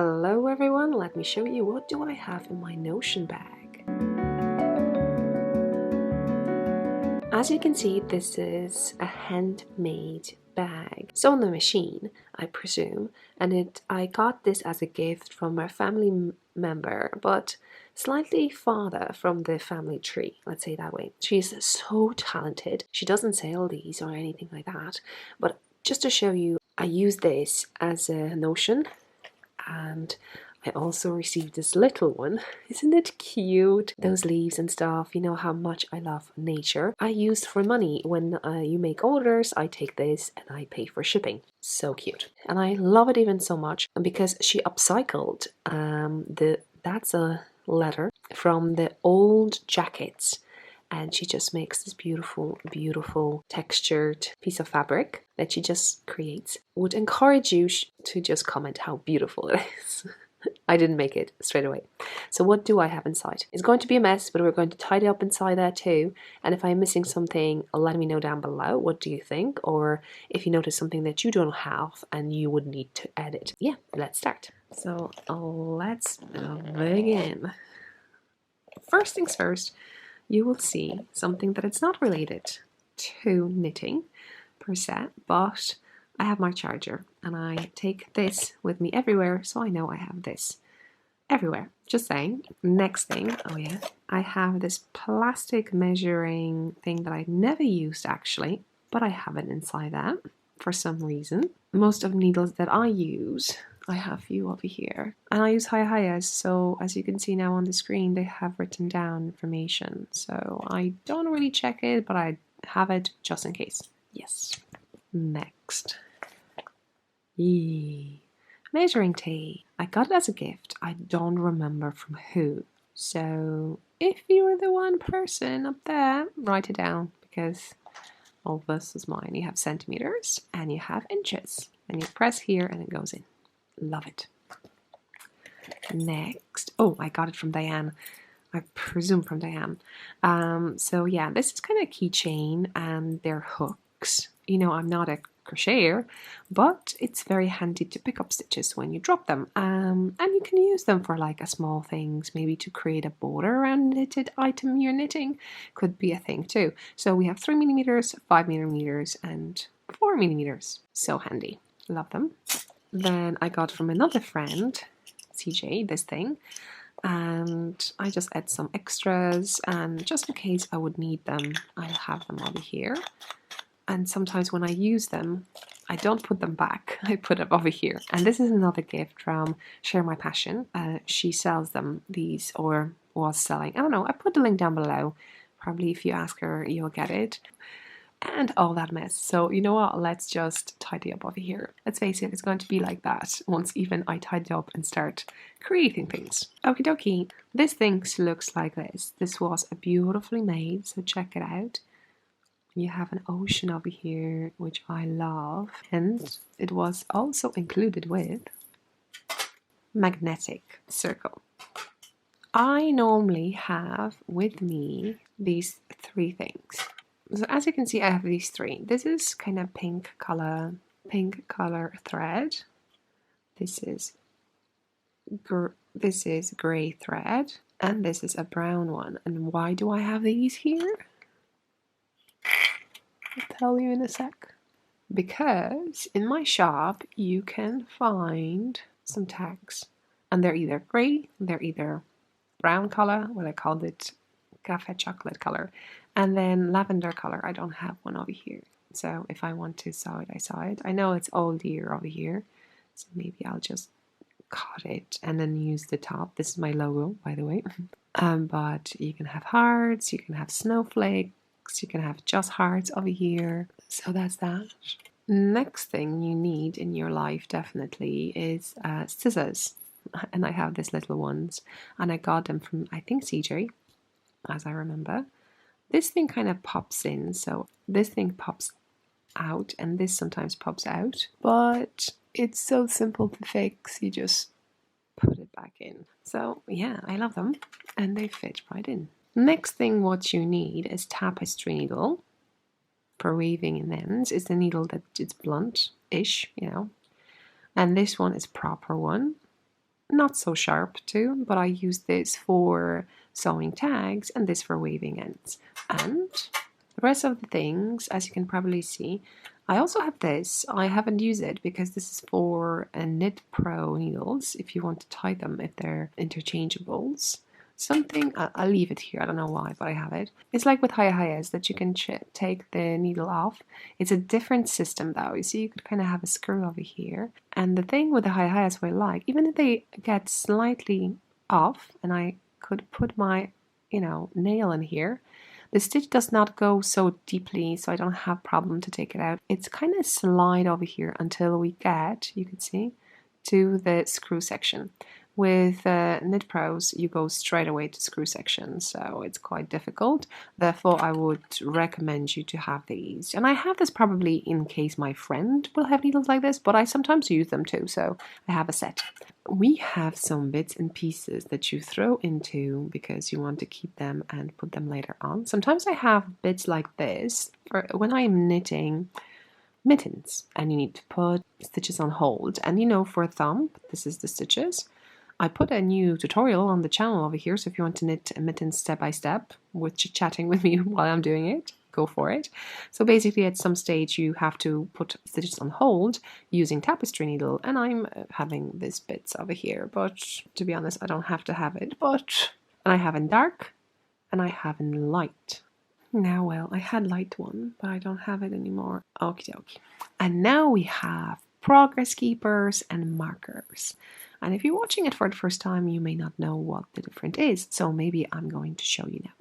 Hello everyone, let me show you what do I have in my Notion bag. As you can see, this is a handmade bag. So on the machine, I presume, and I got this as a gift from a family member, but slightly farther from the family tree, let's say that way. She's so talented. She doesn't sell these or anything like that, but just to show you, I use this as a Notion, and I also received this little one. Isn't it cute? Those leaves and stuff, you know how much I love nature. I use for money. When you make orders, I take this and I pay for shipping. So cute. And I love it even so much because she upcycled that's a letter from the old jackets. And she just makes this beautiful textured piece of fabric that she just creates. Would encourage you to just comment how beautiful it is. I didn't make it straight away. So what do I have inside? It's going to be a mess, but we're going to tidy up inside there too. And if I'm missing something, let me know down below. What do you think? Or if you notice something that you don't have and you would need to edit. Yeah, let's start. So let's begin. First things first, you will see something that it's not related to knitting per se, but I have my charger and I take this with me everywhere, so I know I have this everywhere. Just saying. Next thing, oh yeah, I have this plastic measuring thing that I never used actually, but I have it inside that for some reason. Most of the needles that I use, I have a few over here, and I use Hayas, so as you can see now on the screen, they have written down information. So I don't really check it, but I have it just in case. Yes. Next. Measuring tape. I got it as a gift. I don't remember from who. So if you are the one person up there, write it down, because all this is mine. You have centimeters and you have inches. And you press here and it goes in. Love it. Next. Oh, I got it from Diane. I presume from Diane. So yeah, this is kind of a keychain and they're hooks. You know, I'm not a crocheter, but it's very handy to pick up stitches when you drop them. And you can use them for like a small things, maybe to create a border around a knitted item you're knitting. Could be a thing too. So we have 3mm, 5mm, and 4mm. So handy. Love them. Then I got from another friend, CJ, this thing, and I just add some extras, and just in case I would need them, I'll have them over here. And sometimes when I use them, I don't put them back, I put them over here. And this is another gift from Share My Passion. She sells them, these, or was selling. I don't know, I put the link down below. Probably if you ask her, you'll get it. And all that mess. So you know what, let's just tidy up over here. Let's face it, it's going to be like that once even I tidy up and start creating things. Okie dokie. This thing looks like this. This was beautifully made, so check it out. You have an ocean over here, which I love, and it was also included with magnetic circle. I normally have with me these three things. So as you can see, I have these three. This is kind of pink color thread. This is gray thread, and this is a brown one. And why do I have these here? I'll tell you in a sec. Because in my shop you can find some tags, and they're either gray, they're either brown color, what I called it cafe chocolate color, and then lavender color. I don't have one over here, so if I want to sew it, I sew it. I know it's old year over here, so maybe I'll just cut it and then use the top. This is my logo, by the way. But you can have hearts, you can have snowflakes, you can have just hearts over here. So that's that. Next thing you need in your life definitely is scissors. And I have these little ones, and I got them from, I think, CJ, as I remember. This thing kind of pops in, so this thing pops out, and this sometimes pops out, but it's so simple to fix. You just put it back in. So yeah, I love them, and they fit right in. Next thing what you need is tapestry needle for weaving in ends. It's the needle that it's blunt-ish, you know, and this one is proper one. not so sharp too, but I use this for sewing tags and this for waving ends. And the rest of the things, as you can probably see, I also have this. I haven't used it because this is for Knit Pro needles, if you want to tie them, if they're interchangeables. Something, I'll leave it here, I don't know why, but I have it. It's like with hayahayas that you can take the needle off. It's a different system though. You see, you could kind of have a screw over here. And the thing with the hayahayas what I like, even if they get slightly off, and I could put my, nail in here, the stitch does not go so deeply, so I don't have problem to take it out. It's kind of slide over here until we get, you can see, to the screw section. With Knit Pros, you go straight away to screw section, so it's quite difficult. Therefore, I would recommend you to have these. And I have this probably in case my friend will have needles like this, but I sometimes use them too, so I have a set. We have some bits and pieces that you throw into because you want to keep them and put them later on. Sometimes I have bits like this for when I'm knitting mittens and you need to put stitches on hold. And for a thumb, this is the stitches. I put a new tutorial on the channel over here, so if you want to knit a mitten step by step with chit-chatting with me while I'm doing it, go for it. So basically at some stage you have to put stitches on hold using tapestry needle, and I'm having these bits over here, but to be honest I don't have to have it, and I have in dark and I have in light. Now, well, I had light one, but I don't have it anymore. Okie dokie. And now we have progress keepers and markers. And if you're watching it for the first time, you may not know what the difference is. So maybe I'm going to show you now.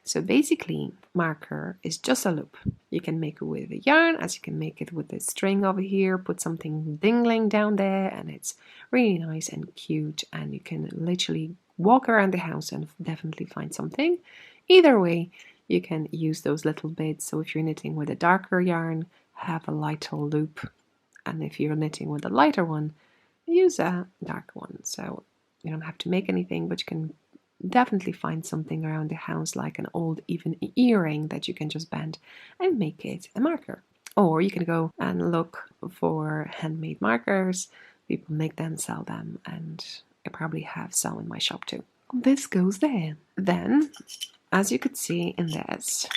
So basically, marker is just a loop. You can make it with a yarn, as you can make it with a string over here, put something dingling down there, and it's really nice and cute. And you can literally walk around the house and definitely find something. Either way, you can use those little bits. So if you're knitting with a darker yarn, have a lighter loop. And if you're knitting with a lighter one, use a dark one. So you don't have to make anything, but you can definitely find something around the house, like an old even earring that you can just bend and make it a marker. Or you can go and look for handmade markers. People make them, sell them, and I probably have some in my shop too. This goes there. Then, as you could see in this,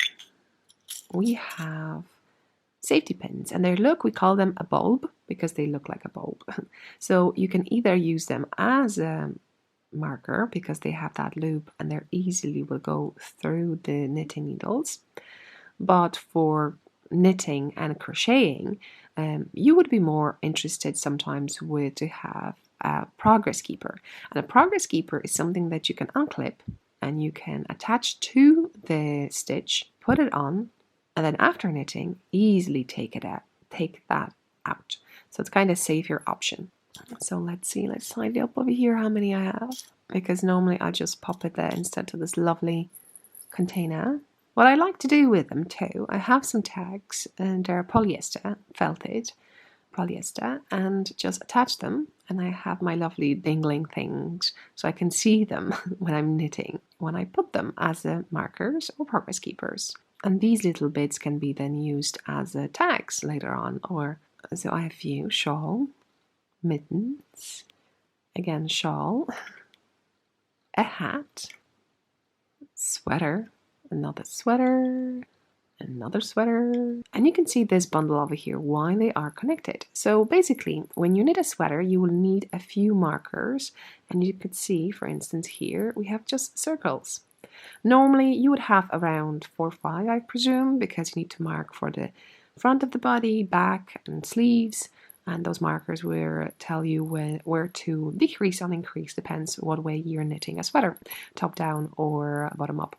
we have safety pins, and we call them a bulb because they look like a bulb. So you can either use them as a marker because they have that loop and they easily will go through the knitting needles. But for knitting and crocheting, you would be more interested sometimes to have a progress keeper. And a progress keeper is something that you can unclip and you can attach to the stitch, put it on, and then after knitting, easily take that out. So it's kind of safer option. So let's see, let's tidy up over here how many I have, because normally I just pop it there instead of this lovely container. What I like to do with them too, I have some tags and they're polyester, felted polyester, and just attach them, and I have my lovely dingling things so I can see them when I'm knitting, when I put them as markers or progress keepers. And these little bits can be then used as tags later on. So I have a few: shawl, mittens, again shawl, a hat, sweater, another sweater, another sweater. And you can see this bundle over here, why they are connected. So basically, when you knit a sweater, you will need a few markers. And you could see, for instance, here we have just circles. Normally you would have around 4 or 5, I presume, because you need to mark for the front of the body, back and sleeves, and those markers will tell you where to decrease or increase, depends what way you're knitting a sweater, top down or bottom up.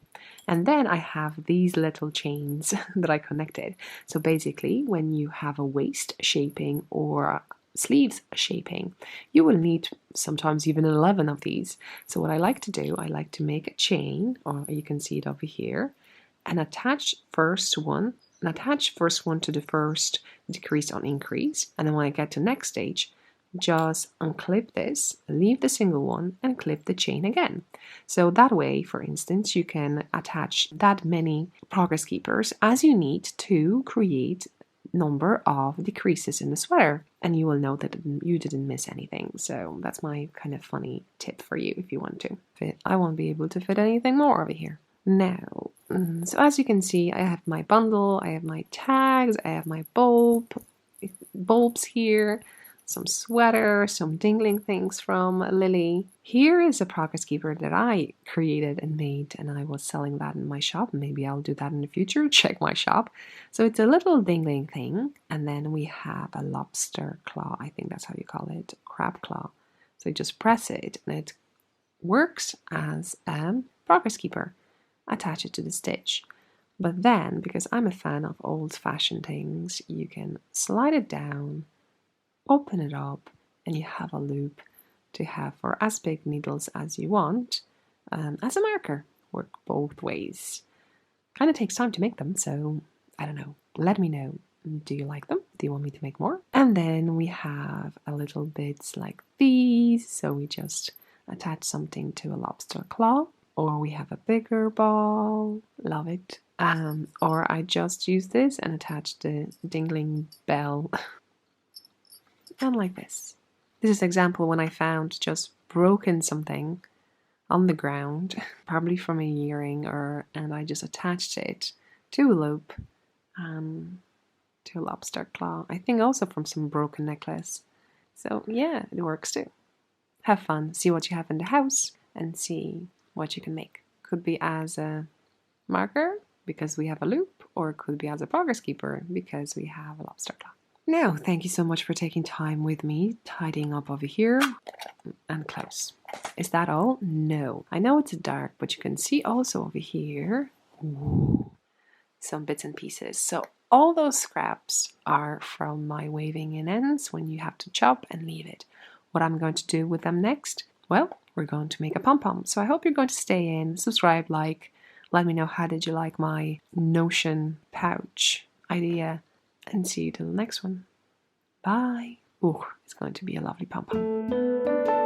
And then I have these little chains that I connected. So basically, when you have a waist shaping or sleeves shaping, you will need sometimes even 11 of these. So what I like to do, I like to make a chain, or you can see it over here, and attach first one to the first decrease or increase, and then when I get to next stage, just unclip this, leave the single one, and clip the chain again. So that way, for instance, you can attach that many progress keepers as you need to create number of decreases in the sweater, and you will know that you didn't miss anything. So that's my kind of funny tip for you if you want to fit. I won't be able to fit anything more over here. Now, so as you can see, I have my bundle, I have my tags, I have my bulbs here, some sweater, some dingling things from Lily. Here is a progress keeper that I created and made, and I was selling that in my shop. Maybe I'll do that in the future. Check my shop. So it's a little dingling thing, and then we have a lobster claw. I think that's how you call it, crab claw. So you just press it, and it works as a progress keeper. Attach it to the stitch. But then, because I'm a fan of old-fashioned things, you can slide it down, open it up, and you have a loop to have for as big needles as you want as a marker. Work both ways. Kind of takes time to make them, so I don't know. Let me know. Do you like them? Do you want me to make more? And then we have a little bits like these. So we just attach something to a lobster claw. Or we have a bigger ball, love it. Or I just use this and attach the dingling bell. And like this. This is an example when I found just broken something on the ground, probably from a earring, and I just attached it to a loop, to a lobster claw. I think also from some broken necklace. So yeah, it works too. Have fun, see what you have in the house, and see what you can make. Could be as a marker because we have a loop, or it could be as a progress keeper because we have a lobster claw. Now, thank you so much for taking time with me, tidying up over here and close. Is that all? No. I know it's dark, but you can see also over here, ooh, some bits and pieces. So all those scraps are from my waving in ends when you have to chop and leave it. What I'm going to do with them next? Well, we're going to make a pom-pom. So I hope you're going to stay in, subscribe, like, let me know how did you like my notion pouch idea, and see you till the next one. Bye. Ooh, it's going to be a lovely pom-pom.